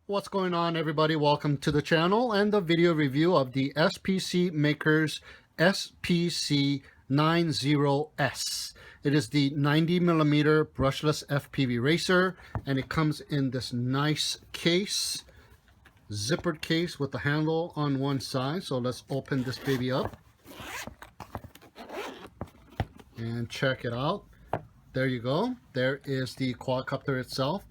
What's going on, everybody? Welcome to the channel and the video review of the SPC Maker's SPC 90S. It is the 90mm brushless FPV racer, and it comes in this nice case, zippered case with the handle on one side. So let's open this baby up and check it out. There you go. There is the quadcopter itself.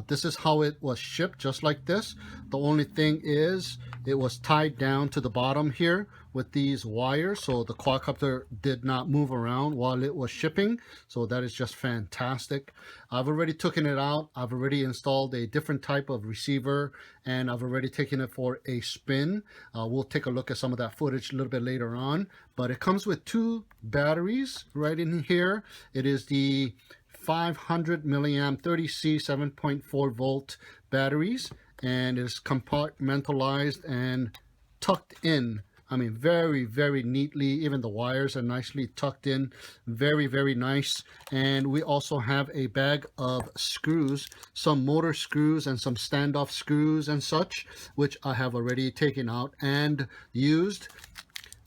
This is how it was shipped, just like this. The only thing is it was tied down to the bottom here with these wires, so the quadcopter did not move around while it was shipping. So that is just fantastic. I've already taken it out. I've already installed a different type of receiver, and I've already taken it for a spin. We'll take a look at some of that footage a little bit later on. But it comes with two batteries right in here. It is the 500 milliamp 30C 7.4 volt batteries, and it is compartmentalized and tucked in. I mean, very, very neatly. Even the wires are nicely tucked in. Very, very nice. And we also have a bag of screws, some motor screws and some standoff screws and such, which I have already taken out and used.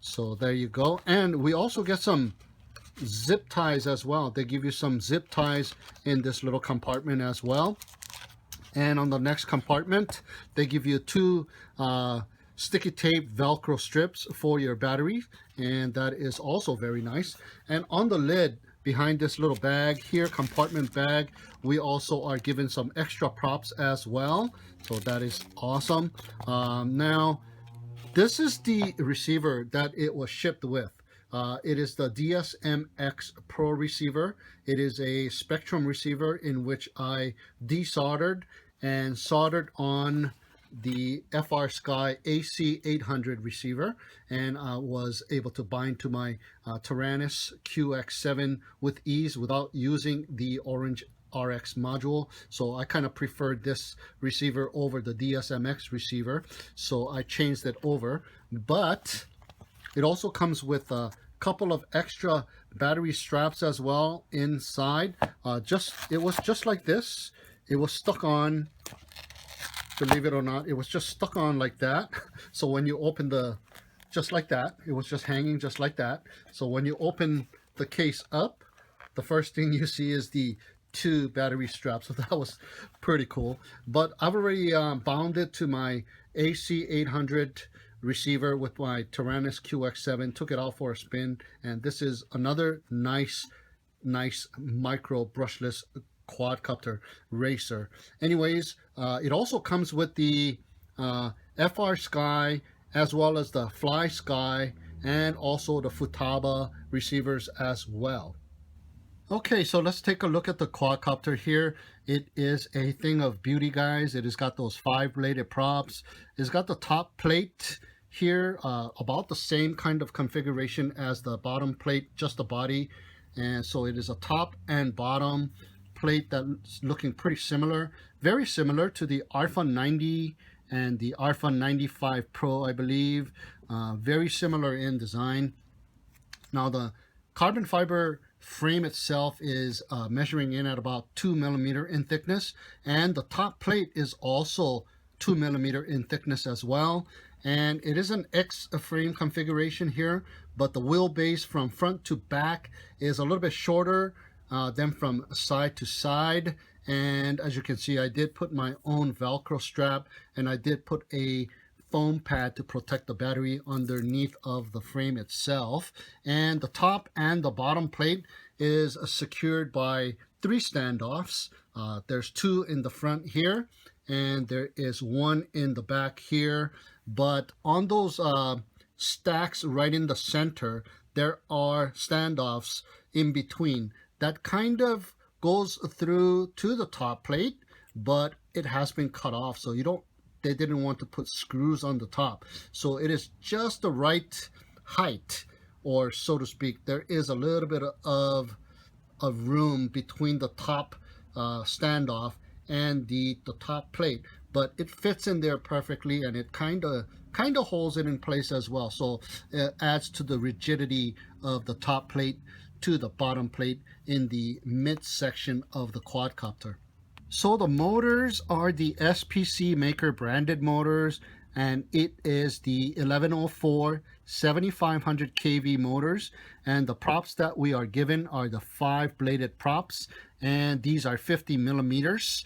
So there you go. And we also get some zip ties as well. They give you some zip ties in this little compartment as well. And on the next compartment, they give you two sticky tape Velcro strips for your battery, and that is also very nice. And on the lid behind this little bag here, compartment bag, we also are given some extra props as well. So that is awesome. Now, this is the receiver that it was shipped with. It is the DSM-X Pro receiver. It is a Spectrum receiver in which I desoldered and soldered on the FrSky AC800 receiver, and I was able to bind to my Taranis QX7 with ease without using the orange RX module. So I kind of preferred this receiver over the DSM-X receiver, so I changed it over. But it also comes with a couple of extra battery straps as well inside. It was just like this. It was stuck on, believe it or not, it was just stuck on like that. So when you open just like that, it was just hanging just like that. So when you open the case up, the first thing you see is the two battery straps. So that was pretty cool. But I've already bound it to my AC800 receiver with my Taranis QX7, took it out for a spin, and this is another nice micro brushless quadcopter racer. Anyways, it also comes with the FrSky as well as the FlySky and also the Futaba receivers as well. Okay, so let's take a look at the quadcopter here. It is a thing of beauty, guys. It has got those 5-bladed props. It's got the top plate here, about the same kind of configuration as the bottom plate, just the body. And so it is a top and bottom plate that's looking pretty similar, very similar to the ARFA 90 and the ARFA 95 Pro, I believe. Very similar in design. Now the carbon fiber frame itself is measuring in at about 2 millimeter in thickness, and the top plate is also 2 millimeter in thickness as well. And it is an X frame configuration here, but the wheelbase from front to back is a little bit shorter than from side to side. And as you can see, I did put my own Velcro strap, and I did put a foam pad to protect the battery underneath of the frame itself. And the top and the bottom plate is secured by 3 standoffs. There's 2 in the front here, and there is 1 in the back here. But on those stacks right in the center, there are standoffs in between that kind of goes through to the top plate, but it has been cut off, so they didn't want to put screws on the top. So it is just the right height, or so to speak. There is a little bit of room between the top standoff and the top plate, but it fits in there perfectly, and it kind of holds it in place as well. So it adds to the rigidity of the top plate to the bottom plate in the mid section of the quadcopter. So the motors are the SPC Maker branded motors, and it is the 1104 7500 kV motors, and the props that we are given are the 5-bladed props, and these are 50 millimeters,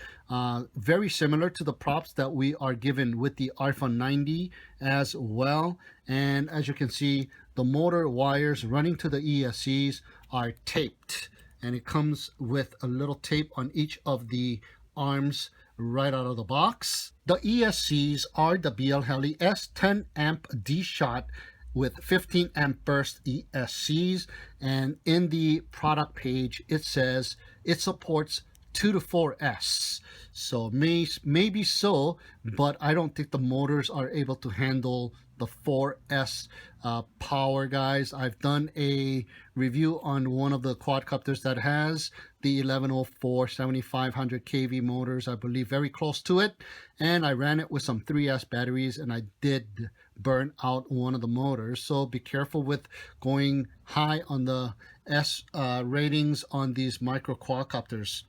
very similar to the props that we are given with the Alpha 90 as well. And as you can see, the motor wires running to the ESCs are taped, and it comes with a little tape on each of the arms right out of the box. The ESCs are the BL S 10 amp D-Shot with 15 amp burst ESCs, and in the product page it says it supports 2 to 4S. So maybe so, but I don't think the motors are able to handle the 4S power, guys. I've done a review on one of the quadcopters that has the 1104 7500 kV motors, I believe very close to it, and I ran it with some 3S batteries, and I did burn out one of the motors. So be careful with going high on the S ratings on these micro quadcopters.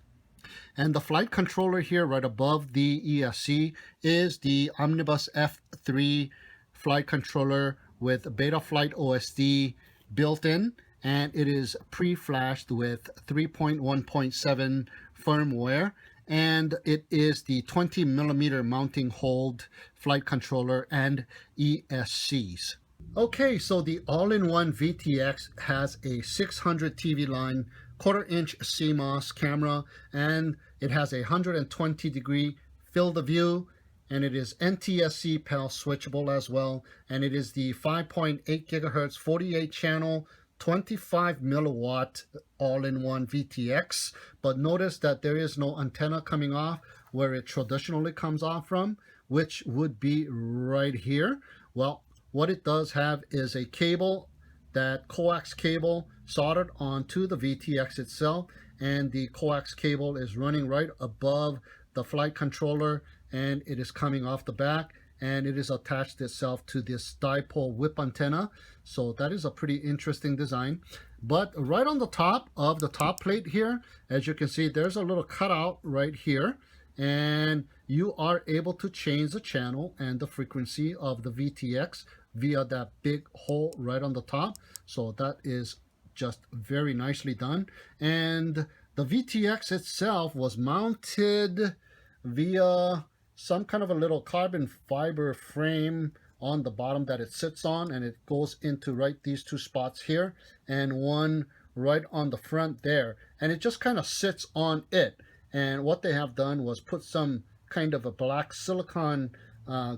And the flight controller here right above the ESC is the Omnibus F3 flight controller with Betaflight OSD built in, and it is pre-flashed with 3.1.7 firmware, and it is the 20 millimeter mounting hold flight controller and ESCs. Okay, so the all-in-one VTX has a 600 TV line, 1/4-inch CMOS camera, and it has a 120-degree field of view, and it is NTSC PAL switchable as well, and it is the 5.8 gigahertz 48 channel 25 milliwatt all-in-one VTX. But notice that there is no antenna coming off where it traditionally comes off from, which would be right here. Well, what it does have is a cable, that coax cable soldered onto the VTX itself, and the coax cable is running right above the flight controller, and it is coming off the back, and it is attached itself to this dipole whip antenna. So that is a pretty interesting design. But right on the top of the top plate here, as you can see, there's a little cutout right here, and you are able to change the channel and the frequency of the VTX via that big hole right on the top. So that is just very nicely done. And the VTX itself was mounted via some kind of a little carbon fiber frame on the bottom that it sits on, and it goes into right these two spots here, and one right on the front there, and it just kind of sits on it. And what they have done was put some kind of a black silicone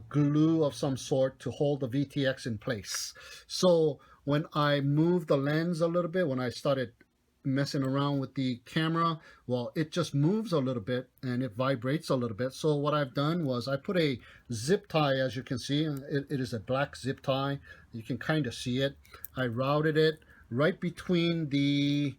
glue of some sort to hold the VTX in place. So when I moved the lens a little bit, when I started messing around with the camera, well, it just moves a little bit and it vibrates a little bit. So what I've done was I put a zip tie, as you can see, it is a black zip tie. You can kind of see it. I routed it right between the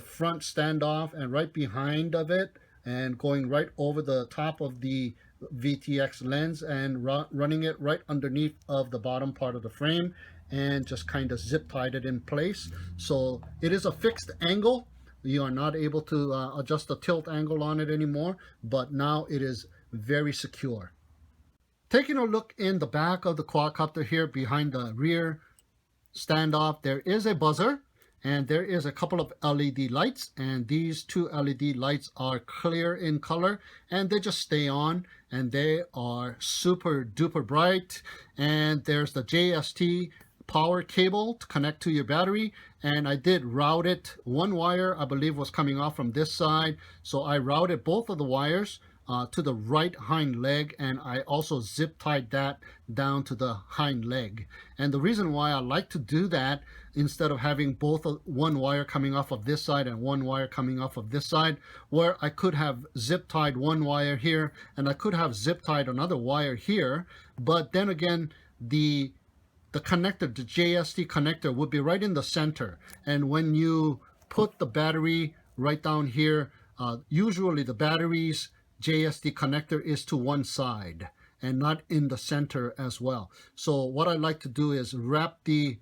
front standoff and right behind of it, and going right over the top of the VTX lens, and running it right underneath of the bottom part of the frame, and just kind of zip tied it in place. So it is a fixed angle. You are not able to adjust the tilt angle on it anymore, but now it is very secure. Taking a look in the back of the quadcopter here, behind the rear standoff, there is a buzzer, and there is a couple of LED lights, and these two LED lights are clear in color, and they just stay on, and they are super duper bright. And there's the JST power cable to connect to your battery, and I did route it. One wire I believe was coming off from this side, so I routed both of the wires to the right hind leg, and I also zip tied that down to the hind leg. And the reason why I like to do that, instead of having one wire coming off of this side and one wire coming off of this side, where I could have zip tied one wire here and I could have zip tied another wire here, but then again the connector, the JST connector, would be right in the center, and when you put the battery right down here, usually the battery's JST connector is to one side and not in the center as well. So what I like to do is wrap the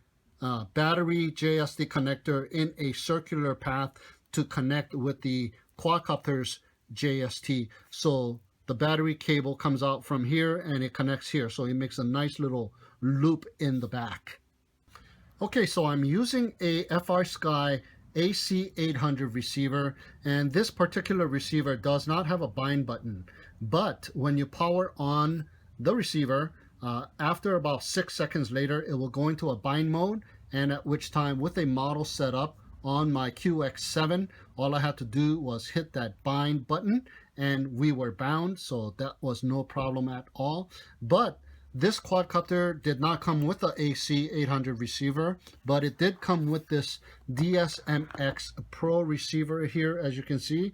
battery JST connector in a circular path to connect with the quadcopter's JST. So the battery cable comes out from here and it connects here. So it makes a nice little loop in the back. Okay, so I'm using a FrSky AC800 receiver, and this particular receiver does not have a bind button. But when you power on the receiver, after about 6 seconds later, it will go into a bind mode, and at which time, with a model set up on my QX7, all I had to do was hit that bind button and we were bound, so that was no problem at all. But this quadcopter did not come with the AC800 receiver, but it did come with this DSMX Pro receiver here, as you can see.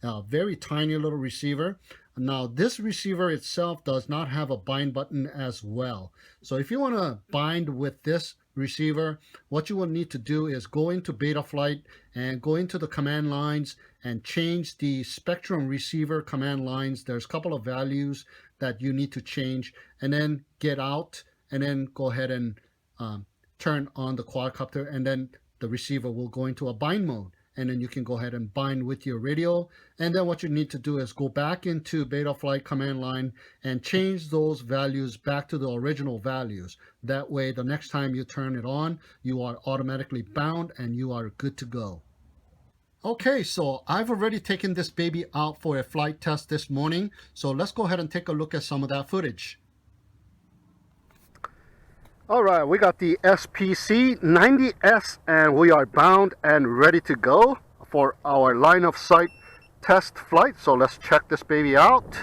A very tiny little receiver. Now, this receiver itself does not have a bind button as well. So if you want to bind with this receiver, what you will need to do is go into Betaflight and go into the command lines and change the Spectrum receiver command lines. There's a couple of values that you need to change, and then get out and then go ahead and turn on the quadcopter, and then the receiver will go into a bind mode, and then you can go ahead and bind with your radio. And then what you need to do is go back into Betaflight command line and change those values back to the original values. That way the next time you turn it on, you are automatically bound and you are good to go. Okay, so I've already taken this baby out for a flight test this morning, so let's go ahead and take a look at some of that footage. All right, we got the SPC 90S and we are bound and ready to go for our line of sight test flight. So let's check this baby out.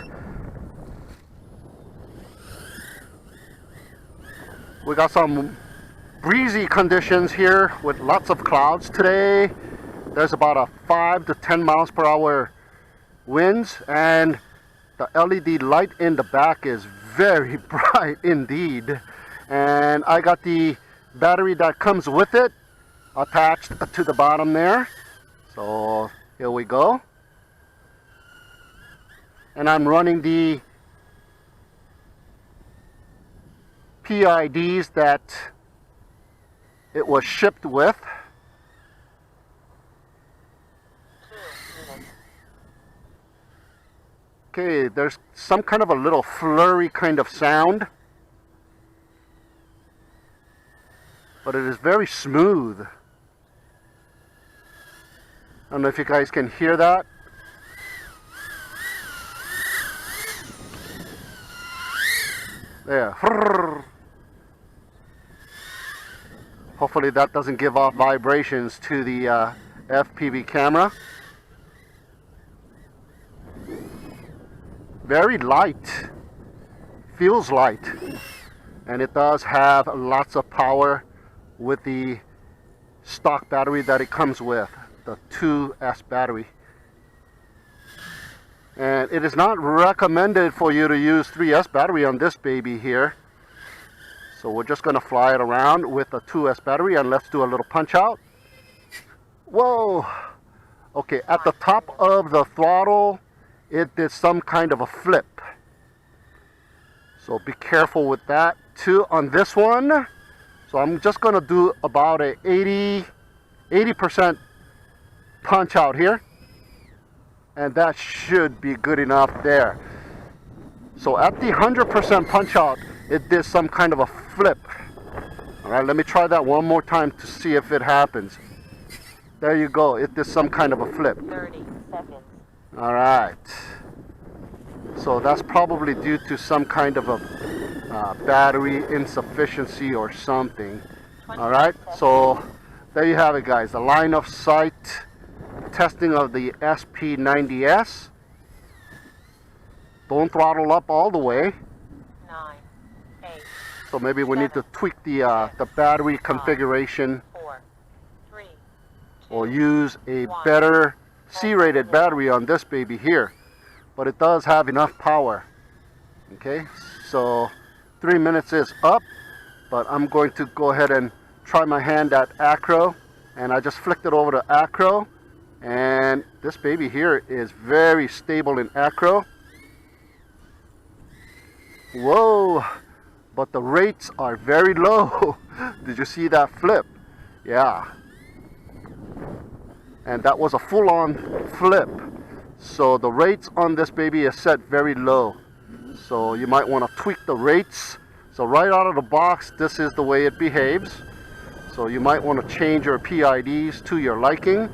We got some breezy conditions here with lots of clouds today. There's about a 5 to 10 miles per hour winds, and the LED light in the back is very bright indeed. And I got the battery that comes with it attached to the bottom there. So here we go. And I'm running the PIDs that it was shipped with. Okay, there's some kind of a little flurry kind of sound, but it is very smooth. I don't know if you guys can hear that. There. Hopefully that doesn't give off vibrations to the FPV camera. Very light, feels light, and it does have lots of power with the stock battery that it comes with, the 2S battery. And it is not recommended for you to use 3S battery on this baby here. So we're just going to fly it around with a 2S battery, and let's do a little punch out. Whoa! Okay, at the top of the throttle, it did some kind of a flip. So be careful with that too on this one. So I'm just going to do about a 80% punch out here. And that should be good enough there. So at the 100% punch out, it did some kind of a flip. All right, let me try that one more time to see if it happens. There you go, it did some kind of a flip. 30 seconds. All right. So that's probably due to some kind of a battery insufficiency or something. All right, so there you have it, guys. The line of sight testing of the SP90S. Don't throttle up all the way. 9, 8. So maybe we need to tweak the battery configuration, 4, 3, 2, or use a better C-rated battery on this baby here. But it does have enough power. Okay, so 3 minutes is up, but I'm going to go ahead and try my hand at acro, and I just flicked it over to acro, and this baby here is very stable in acro. Whoa, but the rates are very low. Did you see that flip? Yeah, and that was a full-on flip. So the rates on this baby is set very low. So you might want to tweak the rates. So right out of the box, this is the way it behaves. So you might want to change your PIDs to your liking.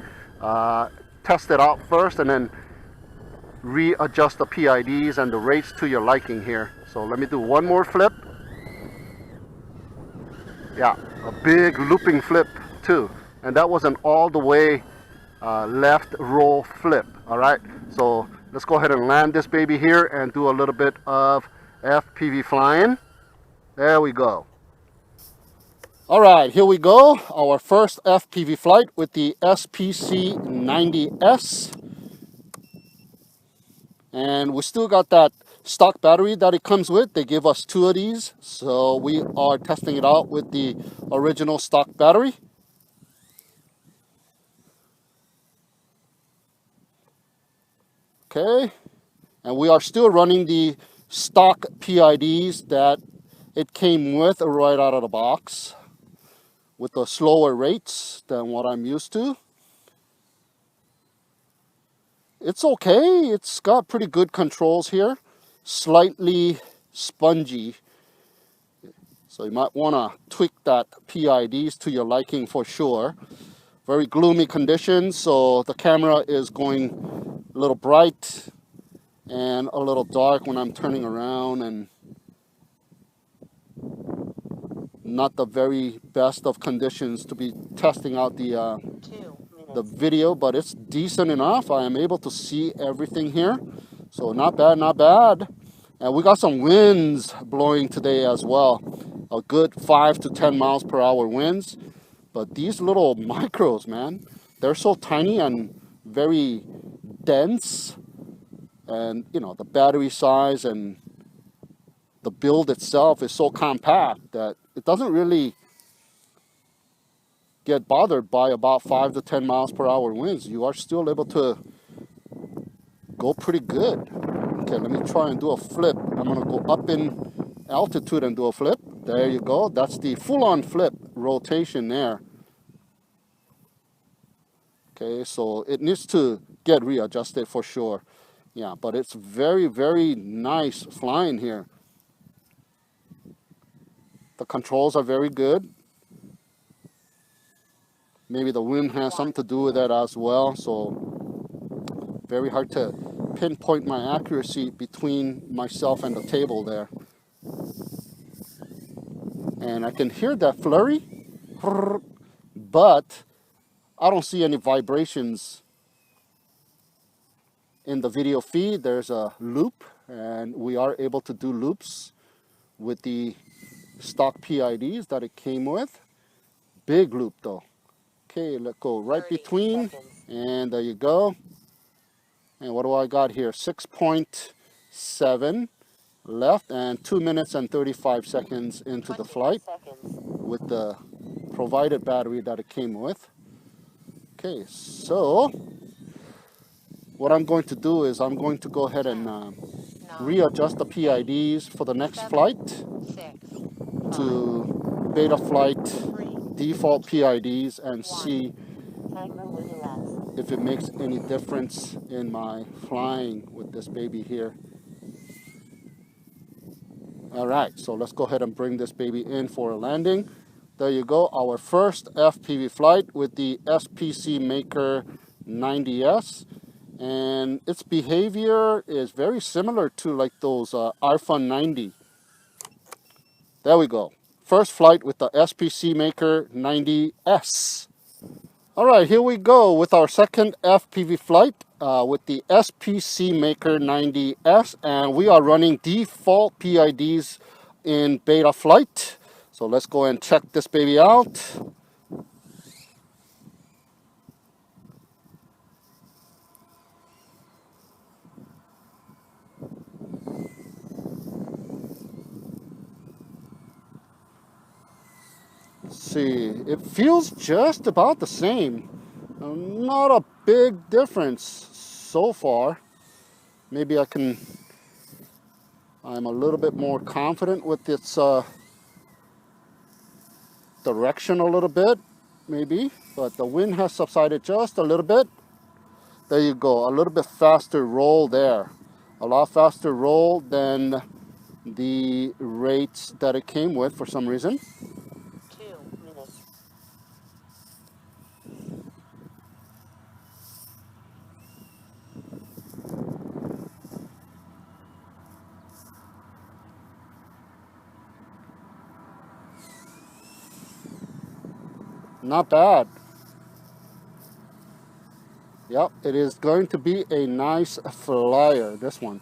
Test it out first and then readjust the PIDs and the rates to your liking here. So let me do one more flip. Yeah, a big looping flip too. And that was an all the way left roll flip. All right, so let's go ahead and land this baby here and do a little bit of FPV flying. There we go. All right, here we go. Our first FPV flight with the SPC 90S. And we still got that stock battery that it comes with. They give us 2 of these. So we are testing it out with the original stock battery. Okay. And we are still running the stock PIDs that it came with right out of the box, with the slower rates than what I'm used to. It's okay. It's got pretty good controls here. Slightly spongy. So you might want to tweak that PIDs to your liking for sure. Very gloomy conditions, so the camera is going a little bright and a little dark when I'm turning around, and not the very best of conditions to be testing out the video, but it's decent enough. I am able to see everything here, so not bad, not bad. And we got some winds blowing today as well, a good 5 to 10 miles per hour winds. But these little micros, man, they're so tiny and very dense, and you know, the battery size and the build itself is so compact that it doesn't really get bothered by about 5 to 10 miles per hour winds. You are still able to go pretty good. Okay, let me try and do a flip. I'm gonna go up in altitude and do a flip. There you go. That's the full-on flip rotation there. Okay, so it needs to get readjusted for sure. Yeah, but it's very, very nice flying here. The controls are very good. Maybe the wind has something to do with that as well. So very hard to pinpoint my accuracy between myself and the table there. And I can hear that flurry, but I don't see any vibrations in the video feed. There's a loop, and we are able to do loops with the stock PIDs that it came with. Big loop though. Okay, let's go right between, and there you go. And what do I got here? 6.7 left, and 2 minutes and 35 seconds into the flight with the provided battery that it came with. Okay, so what I'm going to do is I'm going to go ahead and readjust the PIDs for the next flight to beta flight default PIDs and see if it makes any difference in my flying with this baby here. All right, so let's go ahead and bring this baby in for a landing. There you go, our first FPV flight with the SPC Maker 90S. And its behavior is very similar to like those iPhone 90. There we go. First flight with the SPC Maker 90S. All right, here we go with our second FPV flight with the SPC Maker 90S. And we are running default PIDs in beta flight. So let's go and check this baby out. See, it feels just about the same. Not a big difference so far. Maybe I'm a little bit more confident with its direction a little bit, maybe, but the wind has subsided just a little bit. There you go. A little bit faster roll there. A lot faster roll than the rates that it came with for some reason. 2 minutes. Not bad. Yep, it is going to be a nice flyer, this one.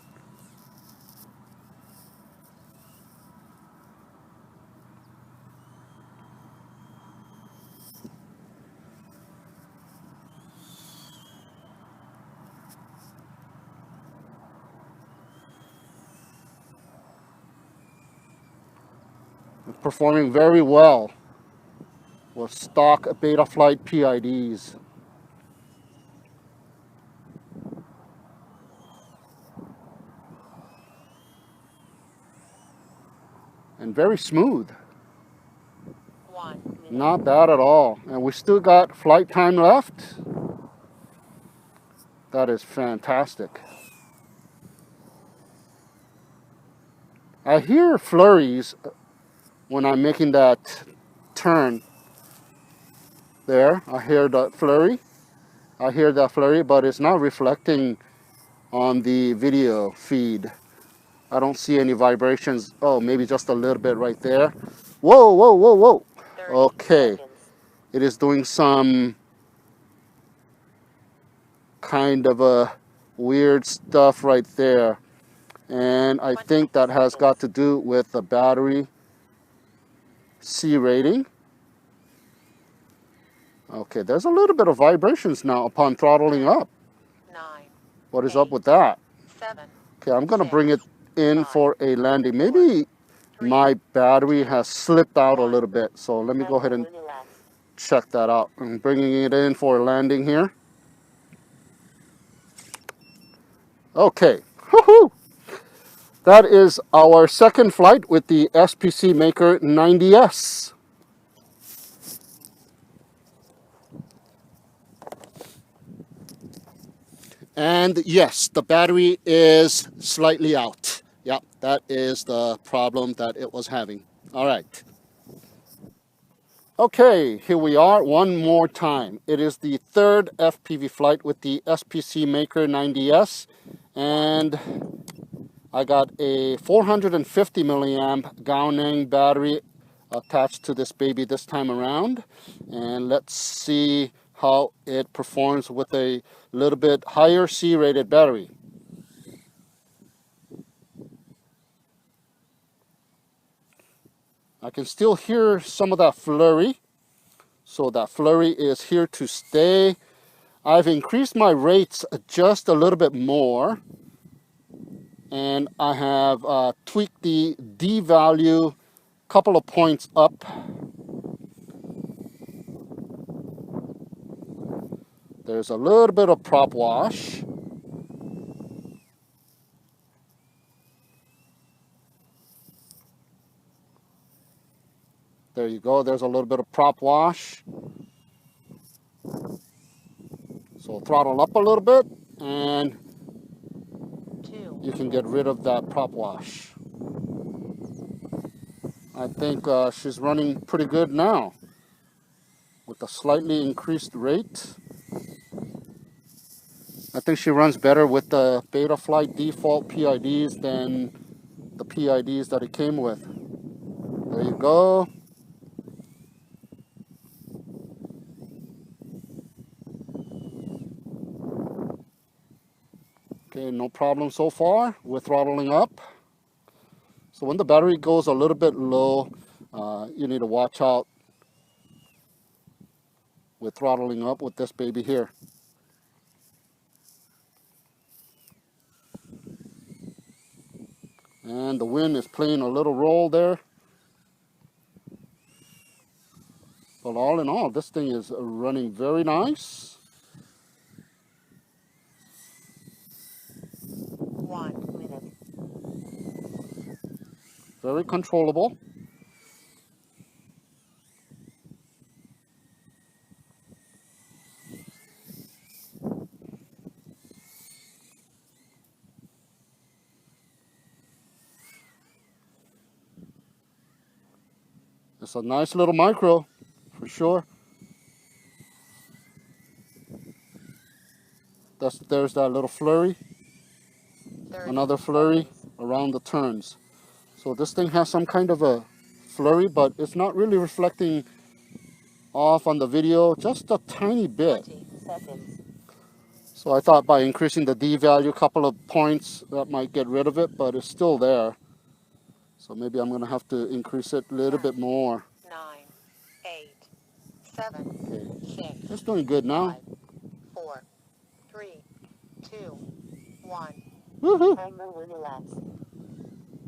Performing very well with stock Betaflight PIDs. And very smooth. 1 minute. Not bad at all. And we still got flight time left. That is fantastic. I hear flurries when I'm making that turn there. I hear that flurry. But it's not reflecting on the video feed. I don't see any vibrations. Oh, maybe just a little bit right there. Whoa, whoa, whoa, whoa. 30 Okay. seconds. It is doing some kind of a weird stuff right there. And I think that has got to do with the battery C rating. Okay, there's a little bit of vibrations now upon throttling up. 9, What is up with that? 7, Okay, I'm going to bring it in for a landing. Maybe my battery has slipped out a little bit. So let me go ahead and check that out. I'm bringing it in for a landing here. Okay. Woohoo! That is our second flight with the SPC Maker 90S. And yes, the battery is slightly out. Yep, that is the problem that it was having. All right. Okay, here we are one more time. It is the third FPV flight with the SPC Maker 90S. And I got a 450 milliamp Gao-Neng battery attached to this baby this time around. And let's see how it performs with a little bit higher C-rated battery. I can still hear some of that flurry. So that flurry is here to stay. I've increased my rates just a little bit more. And I have tweaked the D value a couple of points up. There's a little bit of prop wash. There you go, there's a little bit of prop wash. So throttle up a little bit and 2, you can get rid of that prop wash. I think she's running pretty good now with a slightly increased rate. I think she runs better with the Betaflight default PIDs than the PIDs that it came with. There you go. Okay, no problem so far with throttling up. So when the battery goes a little bit low, you need to watch out with throttling up with this baby here. And the wind is playing a little role there. But all in all, this thing is running very nice. 1 minute. Very controllable. It's a nice little micro, for sure. There's that little flurry. 30 Another flurry seconds. around the turns. So this thing has some kind of a flurry, but it's not really reflecting off on the video, just a tiny bit. 20 seconds. So I thought by increasing the D value a couple of points, that might get rid of it, but it's still there. So maybe I'm going to have to increase it a little bit more. 9, 8, 7, Okay. 6, It's doing good now. 5, 4, 3, 2, 1. Woohoo! Timer will elapse.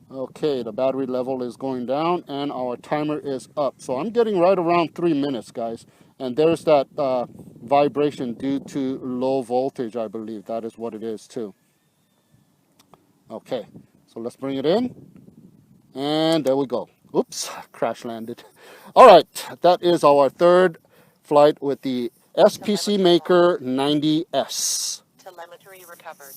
Okay, the battery level is going down and our timer is up. So I'm getting right around 3 minutes, guys. And there's that vibration due to low voltage, I believe. That is what it is, too. Okay, so let's bring it in. And there we go. Oops, crash landed. All right, that is our third flight with the SPC Maker 90S. Telemetry recovered.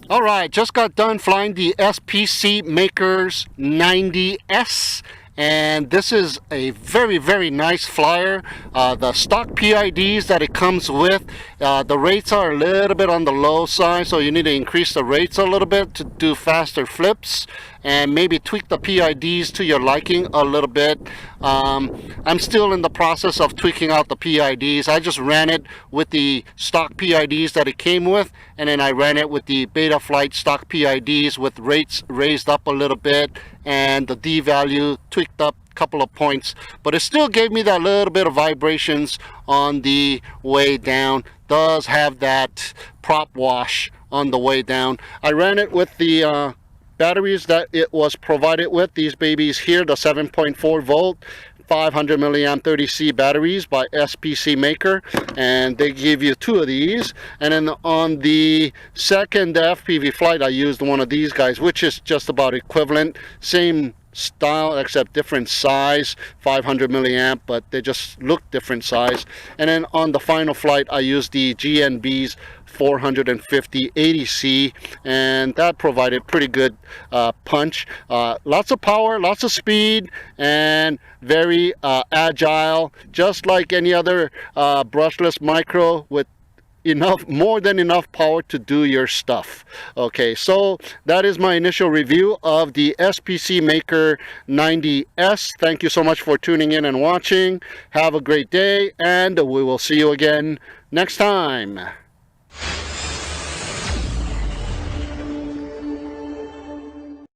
All right, just got done flying the SPC Maker's 90S, and this is a very, very nice flyer. The stock PIDs that it comes with, the rates are a little bit on the low side, so you need to increase the rates a little bit to do faster flips, and maybe tweak the PIDs to your liking a little bit. I'm still in the process of tweaking out the PIDs. I just ran it with the stock PIDs that it came with, and then I ran it with the Betaflight stock PIDs with rates raised up a little bit and the D value tweaked up a couple of points, but it still gave me that little bit of vibrations on the way down. Does have that prop wash on the way down. I ran it with the batteries that it was provided with, these babies here, the 7.4 volt 500 milliamp 30C batteries by SPC Maker, and they give you 2 of these. And then on the second FPV flight I used one of these guys, which is just about equivalent, same style except different size, 500 milliamp, but they just look different size. And then on the final flight I used the GNB's 450 80C, and that provided pretty good punch. Lots of power, lots of speed, and very agile, just like any other brushless micro, with more than enough power to do your stuff. Okay, so that is my initial review of the SPC Maker 90S. Thank you so much for tuning in and watching. Have a great day, and we will see you again next time.